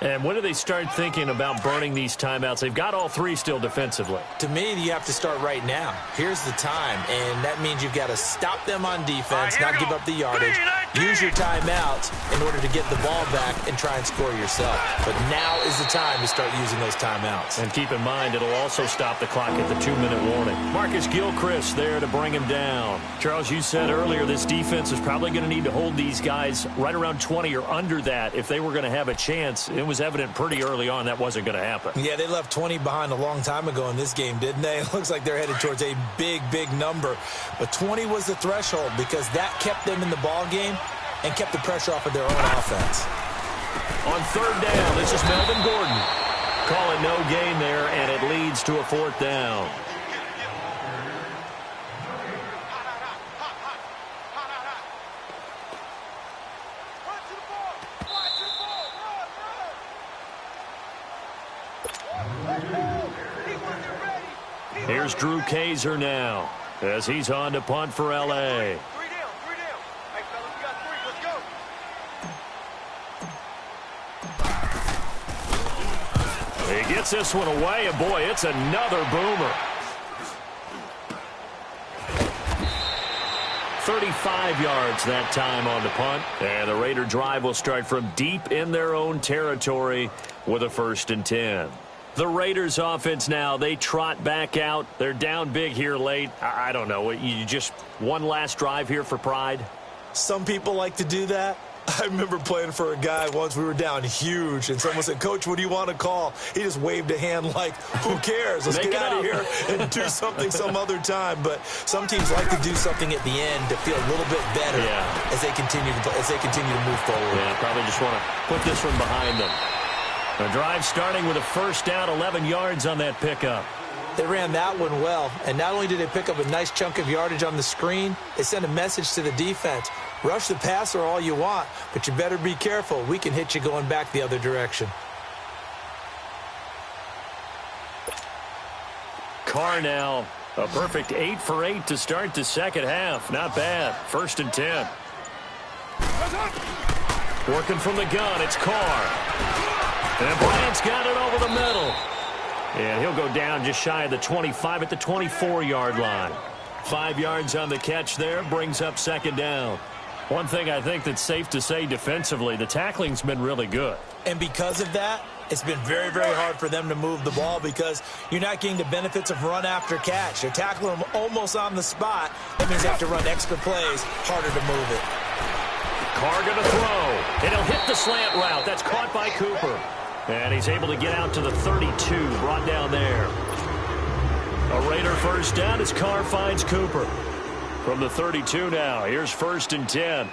And when do they start thinking about burning these timeouts? They've got all 3 still defensively. To me, you have to start right now. Here's the time, and that means you've got to stop them on defense, not give up the yardage, use your timeouts in order to get the ball back and try and score yourself. But now is the time to start using those timeouts. And keep in mind, it'll also stop the clock at the 2-minute warning. Marcus Gilchrist there to bring him down. Charles, you said earlier this defense is probably going to need to hold these guys right around 20 or under that if they were going to have a chance. It was evident pretty early on that wasn't going to happen. Yeah, they left 20 behind a long time ago in this game, didn't they? It looks like they're headed towards a big, big number. But 20 was the threshold because that kept them in the ball game and kept the pressure off of their own offense. On 3rd down, this is Melvin Gordon. Call it no gain there, and it leads to a 4th down. Here's Drew Kaiser now as he's on to punt for L.A. 3 down. Hey, fellas, we got 3. Let's go. He gets this one away, and boy, it's another boomer. 35 yards that time on the punt, and the Raider drive will start from deep in their own territory with a 1st and 10. The Raiders offense now, they trot back out. They're down big here late. I don't know. You just one last drive here for pride? Some people like to do that. I remember playing for a guy once. We were down huge, and someone said, "Coach, what do you want to call?" He just waved a hand like, who cares? Let's get out of here and do something some other time. But some teams like to do something at the end to feel a little bit better as they continue to move forward. Yeah, probably just want to put this one behind them. The drive starting with a 1st down, 11 yards on that pickup. They ran that one well, and not only did they pick up a nice chunk of yardage on the screen, they sent a message to the defense. Rush the passer all you want, but you better be careful. We can hit you going back the other direction. Carr now, a perfect 8 for 8 to start the 2nd half. Not bad. 1st and 10. Working from the gun, it's Carr. And Bryant's got it over the middle. And he'll go down just shy of the 25 at the 24-yard line. 5 yards on the catch there, brings up 2nd down. One thing I think that's safe to say defensively, the tackling's been really good. And because of that, it's been very, very hard for them to move the ball because you're not getting the benefits of run after catch. They're tackling them almost on the spot. That means they have to run extra plays, harder to move it. Carr going to throw, and he'll hit the slant route. That's caught by Cooper. And he's able to get out to the 32, brought down there. A Raider 1st down as Carr finds Cooper. From the 32 now, here's 1st and 10.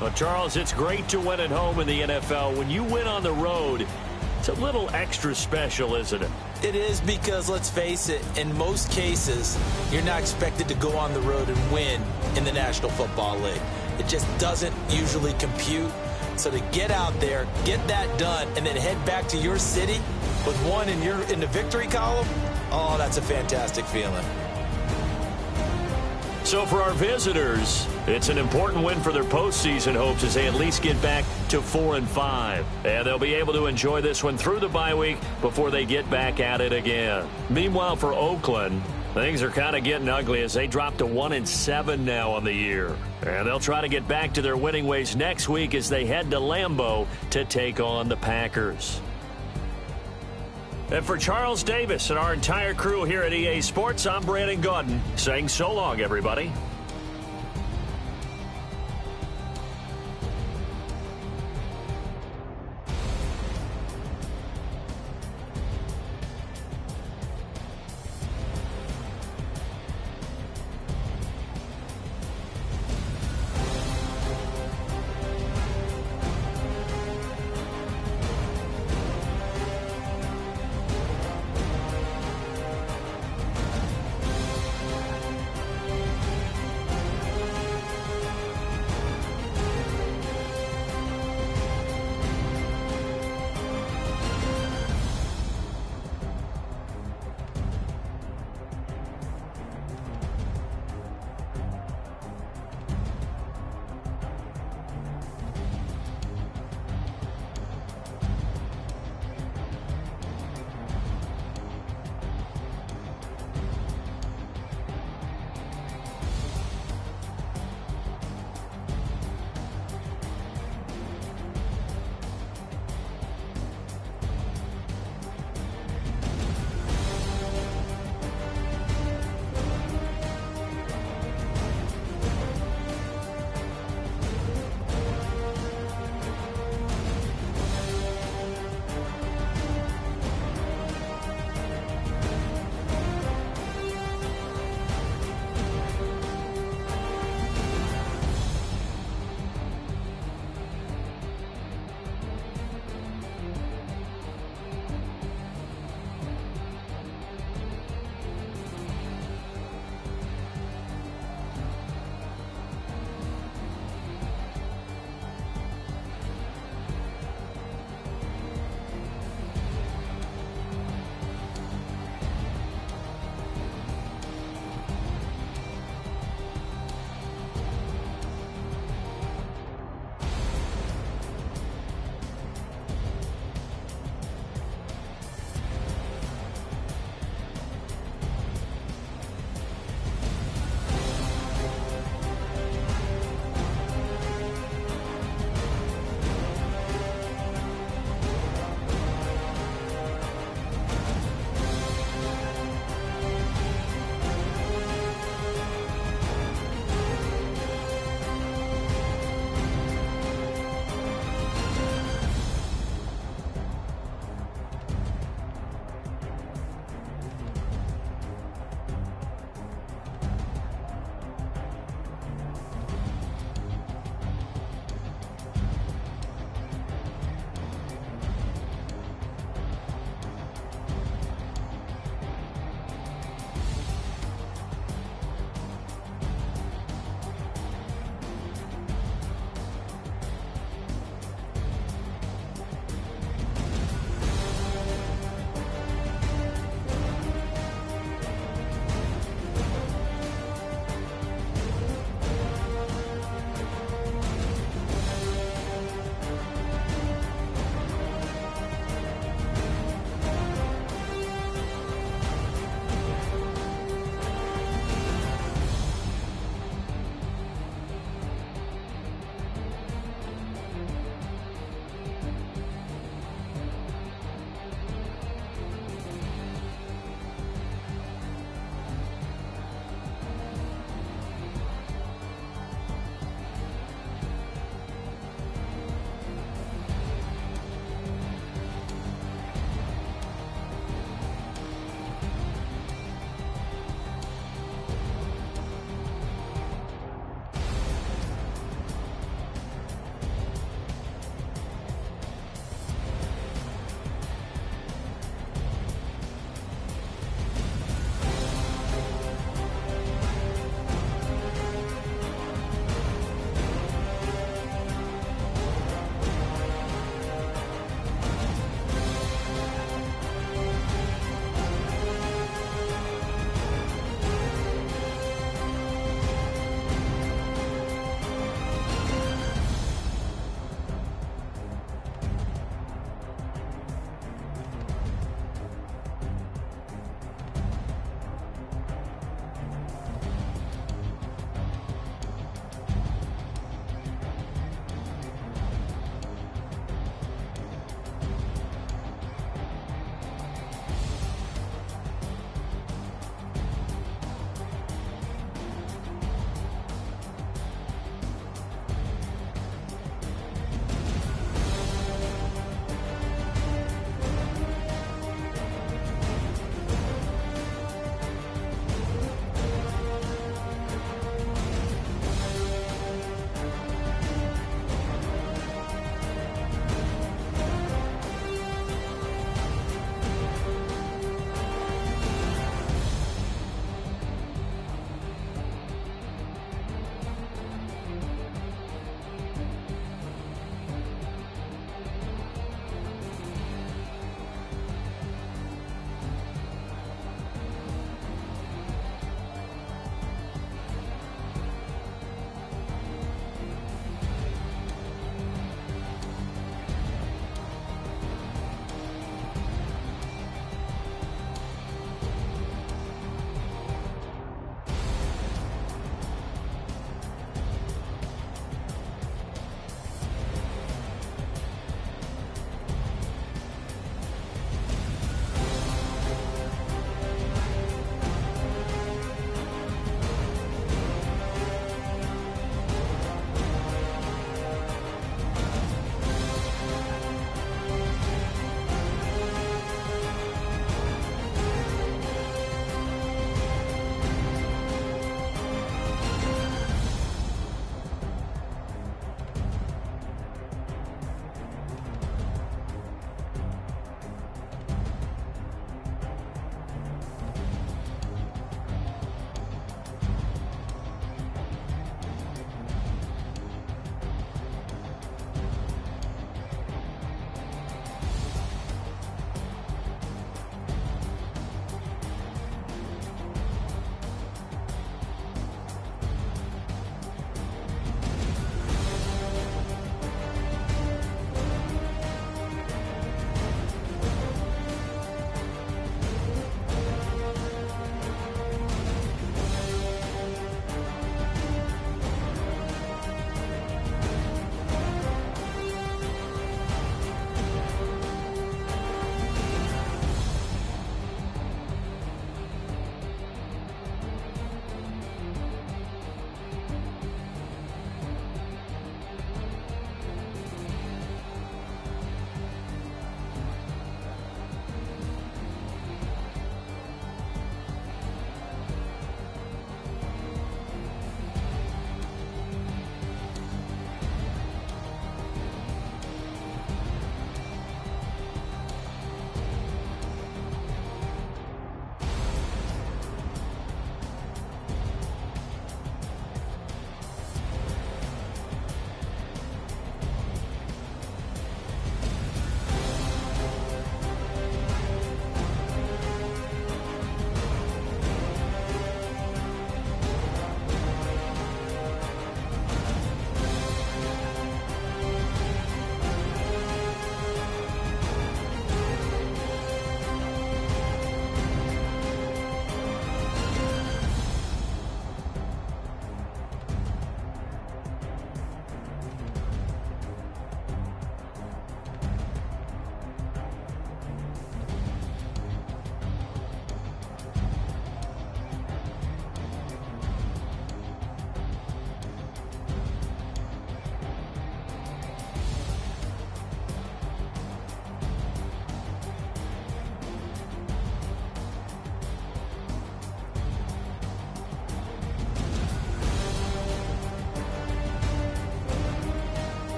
Well, Charles, it's great to win at home in the NFL. When you win on the road, it's a little extra special, isn't it? It is because, let's face it, in most cases, you're not expected to go on the road and win in the National Football League. it just doesn't usually compute. So to get out there, get that done, and then head back to your city with one in the victory column, oh, that's a fantastic feeling. So for our visitors, it's an important win for their postseason hopes as they at least get back to 4-5. And they'll be able to enjoy this one through the bye week before they get back at it again. Meanwhile, for Oakland, things are kind of getting ugly as they drop to 1-7 now on the year. And they'll try to get back to their winning ways next week as they head to Lambeau to take on the Packers. And for Charles Davis and our entire crew here at EA Sports, I'm Brandon Gaudin saying so long, everybody.